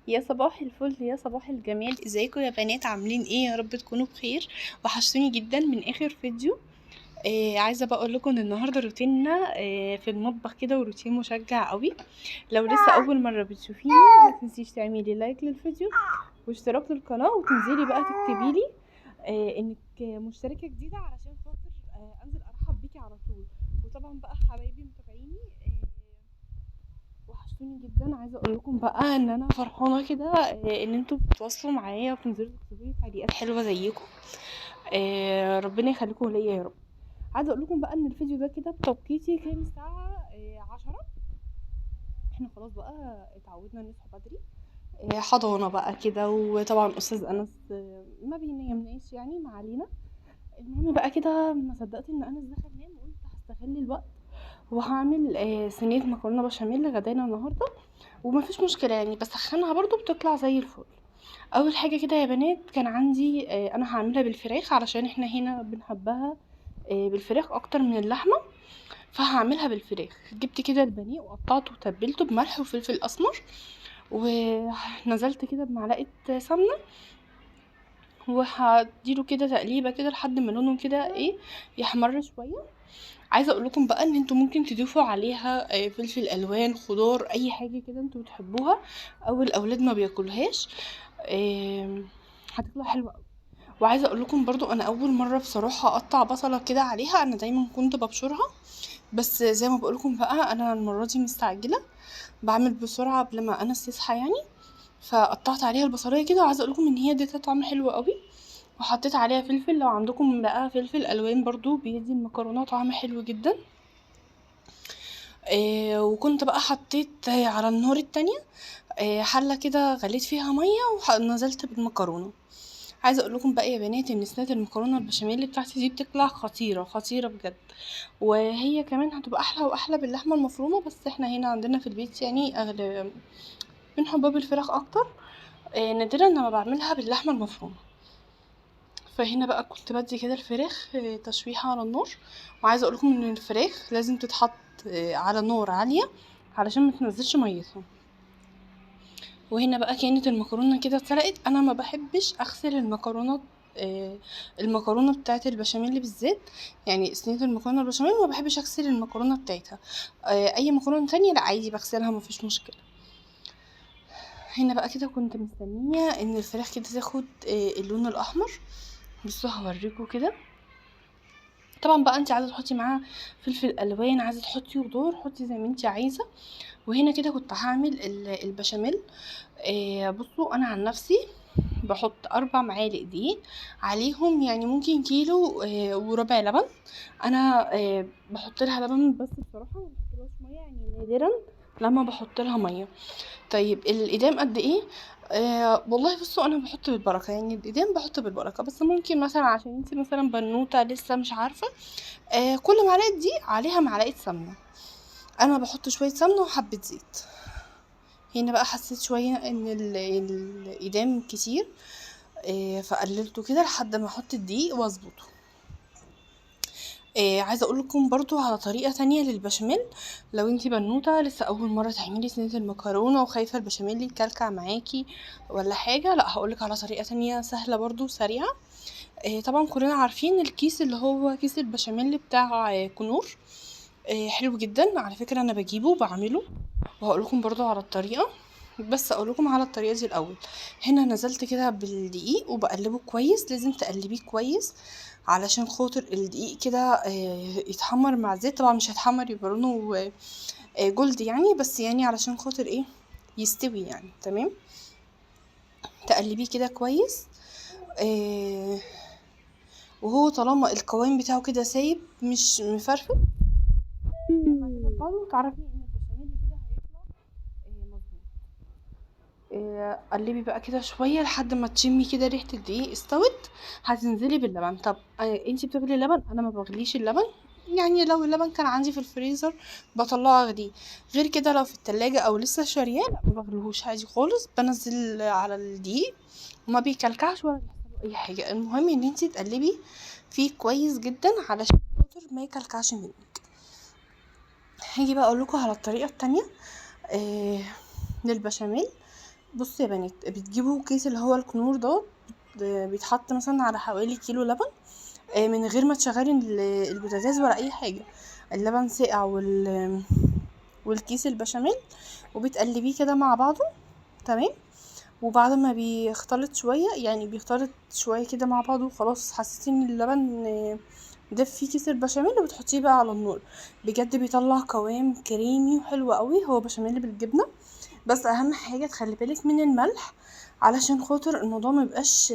يا صباح الفل، يا صباح الجمال. ازيكم يا بنات؟ عاملين ايه؟ يا رب تكونوا بخير. وحشتوني جدا من اخر فيديو. عايزه بقى اقول لكم ان النهارده روتيننا في المطبخ كده، وروتين مشجع قوي. لو لسه اول مره بتشوفيني ما تنسيش تعملي لايك للفيديو واشتراك للقناه، وتنزلي بقى تكتبي لي انك مشتركه جديده، علشان خاطر انزل ارحب بيكي على طول. وطبعا بقى حبايبي متابعيني، وحشتوني جدا. عايزه اقول لكم بقى ان انا فرحانه كده ان انتوا بتتواصلوا معايا وبتنزلوا تكتبوا لي تعليقات حلوه زيكم. ربنا يخليكم ليا يا رب. عايزه اقول لكم بقى ان الفيديو ده كده بتوقيتي كان الساعه 10. احنا خلاص بقى اتعودنا نصحى بدري. حضانه بقى كده، وطبعا استاذ انس ما بينامناش يعني، ما علينا. المهم بقى كده ما صدقت ان انس دخل نام، وقلت هستغل الوقت وهعمل صينيه مكرونه بشاميل غدانا النهارده. وما فيش مشكله يعني، بسخنها برضو بتطلع زي الفل. اول حاجه كده يا بنات كان عندي انا هعملها بالفراخ، علشان احنا هنا بنحبها بالفراخ اكتر من اللحمه. فهعملها بالفراخ. جبت كده البانيه وقطعته وتبلته بملح وفلفل اسمر، ونزلت كده بمعلقه سمنه، وهديله كده تقليبه كده لحد ما لونه كده يحمر شويه. عايزه اقول لكم بقى ان انتوا ممكن تضيفوا عليها فلفل الوان، خضار، اي حاجه كده انتوا بتحبوها او الاولاد ما بياكلوهاش. هتطلع حلوه قوي. وعايزه اقول لكم برضو انا اول مره بصراحه اقطع بصله كده عليها، انا دايما كنت ببشرها. بس زي ما بقول لكم بقى انا المره دي مستعجله، بعمل بسرعه قبل ما انس يصحى يعني. فقطعت عليها البصلايه كده، وعايزه اقول لكم ان هي اديتها طعم حلو قوي. وحطيت عليها فلفل، لو عندكم بقى فلفل الوان برضو بيدي المكرونه طعم حلو جدا. وكنت بقى حطيت على النار التانية حلة كده، غليت فيها مية ونزلت بالمكرونة. عايزة اقول لكم بقى يا بنات ان صينية المكرونة البشاميل بتاعتي دي بتطلع خطيرة خطيرة بجد. وهي كمان هتبقى احلى واحلى باللحمة المفرومة، بس احنا هنا عندنا في البيت يعني بنحبها بالفراخ اكتر. نادرا لما بعملها باللحمة المفرومة. فهنا بقى كنت بدي كده الفراخ تشويحة على النار. وعايزة اقولكم ان الفراخ لازم تتحط على نار عالية علشان ما تنزلش ميتها. وهنا بقى كانت المكرونة كده اتسلقت. انا ما بحبش اغسل المكرونة، المكرونة بتاعت البشاميل بالذات. يعني صينية المكرونة البشاميل ما بحبش اغسل المكرونة بتاعتها. اي مكرونة تانية لا عادي بغسلها، ما فيش مشكلة. هنا بقى كده كنت مستنية ان الفراخ كده تاخد اللون الاحمر. بصوا هوريكم كده. طبعا بقى انت عايزه تحطي معاها فلفل الوان، عايزه تحطي خضار حطي زي ما انت عايزه. وهنا كده كنت هعمل البشاميل. بصوا انا عن نفسي بحط 4 معالق دقيق عليهم، يعني ممكن كيلو وربع لبن. انا بحط لها لبن بس بصراحه ما بحطلهاش ميه، يعني نادرا لما بحط لها ميه. طيب الإدام قد ايه؟ والله بصوا انا بحط بالبركه، يعني الإدام بحط بالبركه، بس ممكن مثلا عشان انتي مثلا بنوته لسه مش عارفه. كل معلقه دي عليها معلقه سمنه. انا بحط شويه سمنه وحبه زيت. هنا بقى حسيت شويه ان الإدام كتير، فقللته كده لحد ما احط الدقيق واظبطه. عايزه اقول لكم برضو على طريقه تانية للبشاميل. لو انتي بنوته لسه اول مره تعملي صينيه المكرونه وخايفه البشاميل يكلكع معاكي ولا حاجه، لا هقولك على طريقه تانية سهله برضو سريعه. طبعا كلنا عارفين الكيس اللي هو كيس البشاميل بتاع كنور. حلو جدا على فكره، انا بجيبه وبعمله. وهقول لكم برضو على الطريقه، بس اقول لكم على الطريقه دي الاول. هنا نزلت كده بالدقيق وبقلبه كويس، لازم تقلبيه كويس علشان خاطر الدقيق كده يتحمر مع الزيت. طبعا مش هيتحمر يبقى لونه جولد يعني، بس يعني علشان خاطر يستوي يعني تمام. تقلبيه كده كويس. وهو طالما القوام بتاعه كده سايب مش مفرفت، لما كده بعضه تعرفي ان البشاميل كده هيطلع مظبوط. قلبي بقى كده شويه لحد ما تشمي كده ريحه الدقيق استوت. هتنزلي باللبن. طب انتي بتغلي اللبن؟ انا ما بغليش اللبن. يعني لو اللبن كان عندي في الفريزر بطلعه اغليه. غير كده لو في التلاجة او لسه شارياه لا ما بغليهوش عادي خالص، بنزل على الدقيق وما بيكلكعش ولا بيحصل اي حاجه. المهم ان انتي تقلبي فيه كويس جدا علشان خاطر ما يكلكعش منك. هاجي بقى اقول لكم على الطريقه التانية للبشاميل. بصوا يا بنات، بتجيبوا كيس اللي هو الكنور دوت، بيتحط مثلا على حوالي كيلو لبن، من غير ما تشغلي البوتاجاز ولا اي حاجه. اللبن ساقع والكيس البشاميل، وبتقلبيه كده مع بعضه. تمام. وبعد ما بيختلط شويه، يعني بيختلط شويه كده مع بعضه، وخلاص حسيتي ان اللبن دب فيه كيس البشاميل، وبتحطيه بقى على النار. بجد بيطلع قوام كريمي وحلو قوي. هو بشاميل بالجبنه، بس اهم حاجه تخلي بالك من الملح، علشان خاطر الموضوع ما يبقاش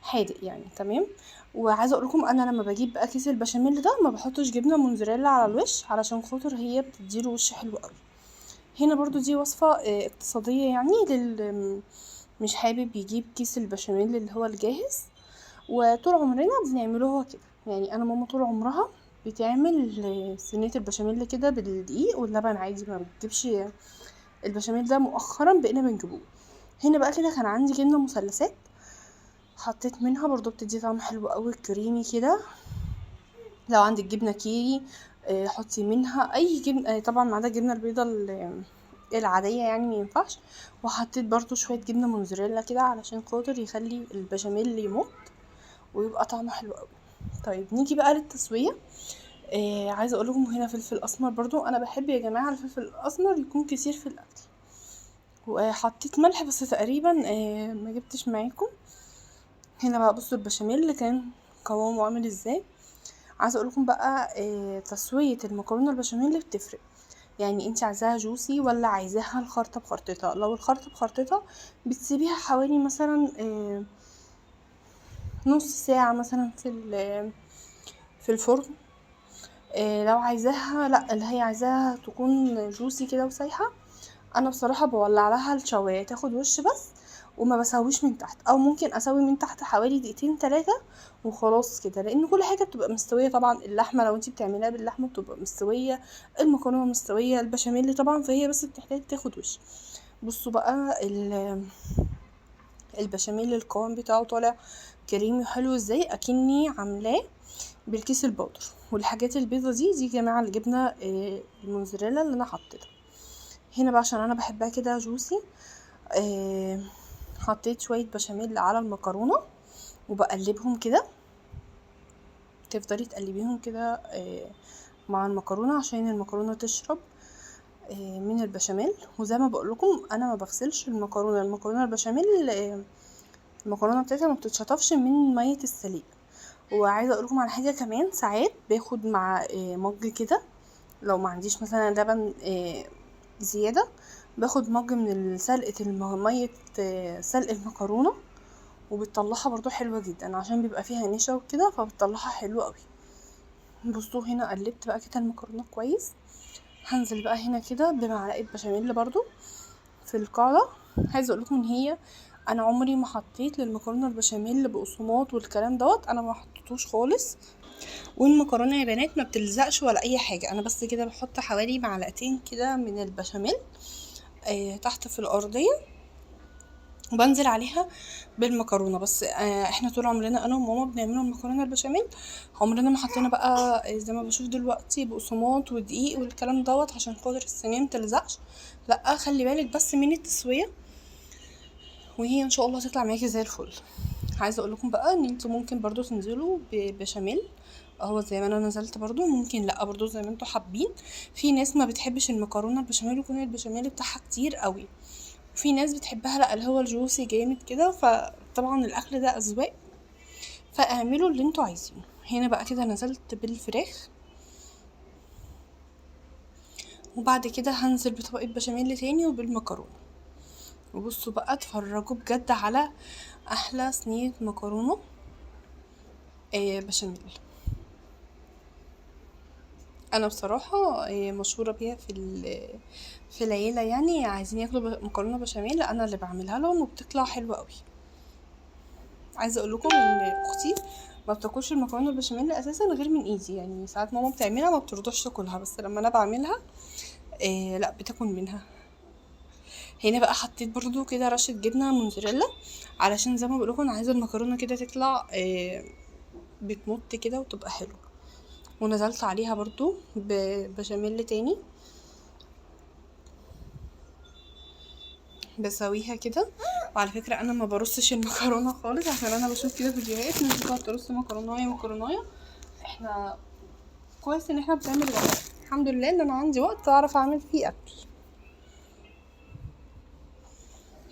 حادق يعني. تمام. وعايزه اقول لكم، انا لما بجيب بقى كيس البشاميل ده ما بحطش جبنه موتزاريلا على الوش، علشان خاطر هي بتديله وش حلو قوي. هنا برضو دي وصفه اقتصاديه، يعني مش حابب يجيب كيس البشاميل اللي هو الجاهز. وطول عمرنا بنعمله هو كده. يعني انا ماما طول عمرها بتعمل صينيه البشاميل كده بالدقيق واللبن عادي، ما بتجيبش البشاميل ده. مؤخرا بقينا بنجيبوه. هنا بقى كده كان عندي جبنه مثلثات، حطيت منها برضو، بتدي طعم حلو قوي كريمي كده. لو عندك جبنه كيري حطي منها اي جبنه، طبعا ما عدا الجبنه البيضه العاديه، يعني ما ينفعش. وحطيت برضو شويه جبنه موزاريلا كده، علشان خاطر يخلي البشاميل يمط ويبقى طعمه حلو قوي. طيب نيجي بقى للتسويه. عايزه اقول لكم هنا فلفل اسمر، برضو انا بحب يا جماعه الفلفل الاسمر يكون كتير في الاكل. وحطيت ملح بس تقريبا ما جبتش معاكم. هنا بقى بصوا البشاميل اللي كان قوامه عامل ازاي. عايزه اقول لكم بقى تسويه المكرونه البشاميل اللي بتفرق. يعني انت عايزاها جوسي ولا عايزاها الخرطه بخرطتها. لو الخرطه بخرطتها بتسيبيها حوالي مثلا نص ساعه مثلا في الفرن. لو عايزاها، لا، اللي هي عايزاها تكون جوسي كده وسايحه، انا بصراحه بولع لها الشوايه تاخد وش بس، وما بسويش من تحت. او ممكن اسوي من تحت حوالي دقيقتين 3 وخلاص كده، لان كل حاجه بتبقى مستويه. طبعا اللحمه لو انتي بتعمليها باللحمه بتبقى مستويه، المكرونه مستويه، البشاميل طبعا، فهي بس بتحتاج تاخد وش. بصوا بقى البشاميل القوام بتاعه طالع كريمي حلو ازاي، اكني عاملاه بالكيس البودر. والحاجات البيضه دي يا جماعه الجبنه الموزاريلا اللي انا حطيتها هنا بقى، عشان انا بحبها كده جوسي. آه حطيت شوية بشاميل على المكرونة، وبقلبهم كده. تفضلي تقلبيهم كده مع المكرونة، عشان المكرونة تشرب من البشاميل. وزي ما بقول لكم، انا ما بغسلش المكرونة البشاميل المكرونة بتاعتها ما بتتشطفش من مية السليق. وعايزة اقول لكم على حاجة كمان، ساعات باخد مع مج كده، لو ما عنديش مثلا لبن زيادة، باخد مج من سلقة مية سلق المكرونة، وبتطلعها برضو حلوة جدا، عشان بيبقى فيها نشا وكده، فبتطلعها حلوة قوي. بصوا هنا قلبت بقى كده المكرونة كويس. هنزل بقى هنا كده بمعلقة بشاميل برضو في القاعدة. عايزة اقولكم ان هي، انا عمري ما حطيت للمكرونة البشاميل بقسماط والكلام دوت، انا ما حطيتوش خالص. والمكرونة يا بنات ما بتلزقش ولا اي حاجة. انا بس كده بحط حوالي معلقتين كده من البشاميل تحت في الارضية، وبنزل عليها بالمكرونه بس. احنا طول عمرنا انا وماما بنعمله المكرونه البشاميل، عمرنا ما حطينا بقى زي ما بشوف دلوقتي بقسماط ودقيق والكلام دوت، عشان خاطر الصينيه متلزقش. لا، خلي بالك بس من التسويه، وهي ان شاء الله تطلع معاكي زي الفل. عايزه اقول لكم بقى ان انتوا ممكن برضو تنزلوا ببشاميل، هو زي ما انا نزلت برضو، ممكن لا برضو زي ما انتوا حابين. في ناس ما بتحبش المكرونه البشاميل يكون البشاميل بتاعها كتير قوي، في ناس بتحبها لا اللي هو الجوسي جامد كده. فطبعا الاكل ده اذواق، فاعملوا اللي انتوا عايزينه. هنا بقى كده نزلت بالفراخ، وبعد كده هنزل بطبقة بشاميل تاني وبالمكرونة. وبصوا بقى اتفرجوا بجد على احلى صينية مكرونة بشاميل. انا بصراحة مشهورة بيها في العيلة، يعني عايزين ياكلوا مكرونة بشاميل انا اللي بعملها لهم، وبتطلع حلوة قوي. عايزه اقول لكم ان اختي ما بتاكلش المكرونه البشاميل اساسا غير من ايدي. يعني ساعات ماما بتعملها ما بترضاش تاكلها، بس لما انا بعملها لا بتاكل منها. هنا بقى حطيت برضو كده رشه جبنه موزاريلا، علشان زي ما بقول لكم انا عايزه المكرونه كده تطلع بتمط كده وتبقى حلوه. ونزلت عليها برضو ببشاميل تاني. بسويها كده. وعلى فكره انا ما برصش المكرونه خالص، عشان انا بشوف كده فيديوهات ناس بتقعد ترص مكرونايه. احنا كويس ان احنا بنعمل وقت، الحمد لله ان انا عندي وقت اعرف اعمل فيه اكل.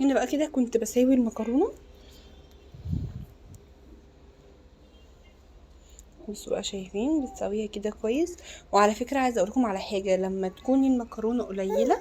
هنا بقى كده كنت بساوي المكرونه، بصوا بقى شايفين بتسويها كده كويس. وعلى فكره عايزه اقولكم على حاجه، لما تكون المكرونه قليله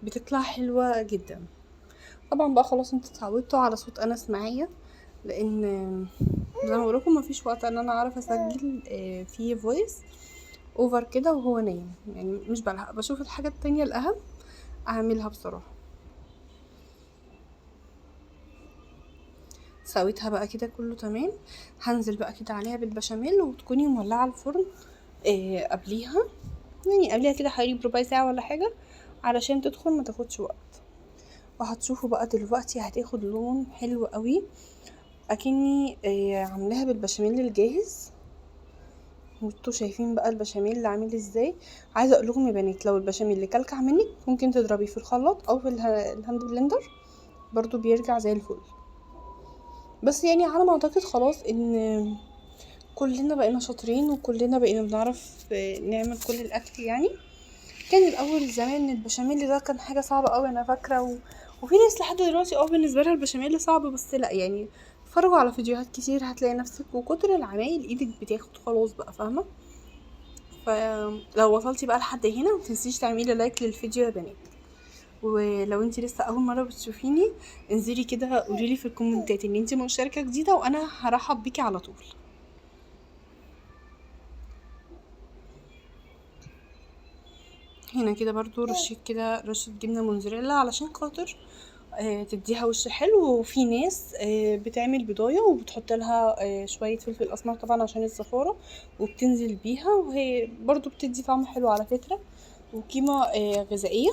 بتطلع حلوه جدا. طبعا بقى خلاص انتوا اتعودتوا على صوت انس معايا، لان زي ما بقولكم مفيش وقت ان انا اعرف اسجل فيه فويس اوفر كده وهو نايم، يعني مش بلحق، بشوف الحاجه التانية الاهم اعملها بصراحه. سويتها بقى كده كله تمام. هنزل بقى كده عليها بالبشاميل، وتكوني مولعه الفرن قبليها، يعني قبليها كده حوالي بربع ساعه ولا حاجه، علشان تدخل ما تاخدش وقت. وهتشوفوا بقى دلوقتي هتاخد لون حلو قوي، اكني عاملاها بالبشاميل الجاهز. وانتوا شايفين بقى البشاميل اللي عامل ازاي. عايزه اقول لكم يا بنات، لو البشاميل اللي كلكع منك ممكن تضربيه في الخلاط او في الهاند بلندر، برضو بيرجع زي الفل. بس يعني على ما اعتقد خلاص ان كلنا بقينا شاطرين، وكلنا بقينا بنعرف نعمل كل الاكل يعني. كان الاول زمان البشاميل ده كان حاجه صعبه قوي انا فاكره، وفي ناس لحد دلوقتي بالنسبه لها البشاميل صعب، بس لا يعني اتفرجوا على فيديوهات كتير هتلاقي نفسك، وكتر العمايل ايدك بتاخد خلاص بقى، فاهمه؟ فلو وصلتي بقى لحد هنا متنسيش تعملي لايك للفيديو يا بنات. ولو انتي لسه اول مره بتشوفيني انزلي كده قوليلي في الكومنتات ان انتي مشتركه جديده، وانا هرحب بيكي على طول. هنا كده برضو رشيت كده رشة جبنة موزاريلا علشان خاطر تديها وش حلو. وفي ناس بتعمل بضاية وبتحط لها شوية فلفل اسمر طبعا عشان الزفارة، وبتنزل بيها، وهي برضو بتدي طعم حلو على فكرة، وقيمة غذائية.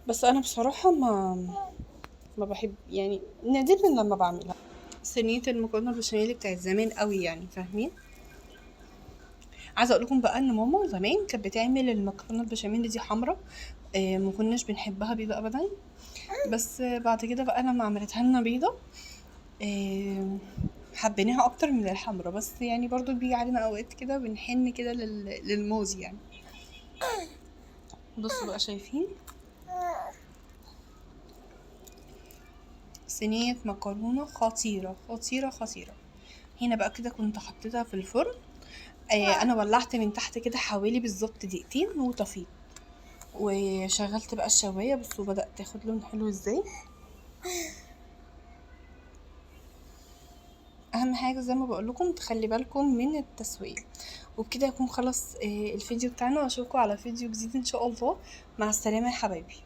بس انا بصراحة ما بحب، يعني نادرا لما بعملها. صينية المكرونة البشاميل بتاعت زمان قوي يعني، فاهمين؟ عايزه اقول لكم بقى ان ماما زمان كانت بتعمل المكرونه البشاميل دي حمرا، ما كناش بنحبها بيضه ابدا. بس بعد كده بقى لما عملتها لنا بيضه حبيناها اكتر من الحمرا، بس يعني برضو بيجي علينا اوقات كده بنحن كده للموز يعني. بصوا بقى شايفين صينيه مكرونه خطيره خطيره خطيره. هنا بقى كده كنت حطيتها في الفرن، انا ولعت من تحت كده حوالي بالظبط دقيقتين وطفيت، وشغلت بقى الشوايه. بصوا بدأت تاخد لون حلو ازاي. اهم حاجه زي ما بقول لكم تخلي بالكم من التسويه. وبكده يكون خلص الفيديو بتاعنا، واشوفكم على فيديو جديد ان شاء الله. مع السلامه يا حبايبي.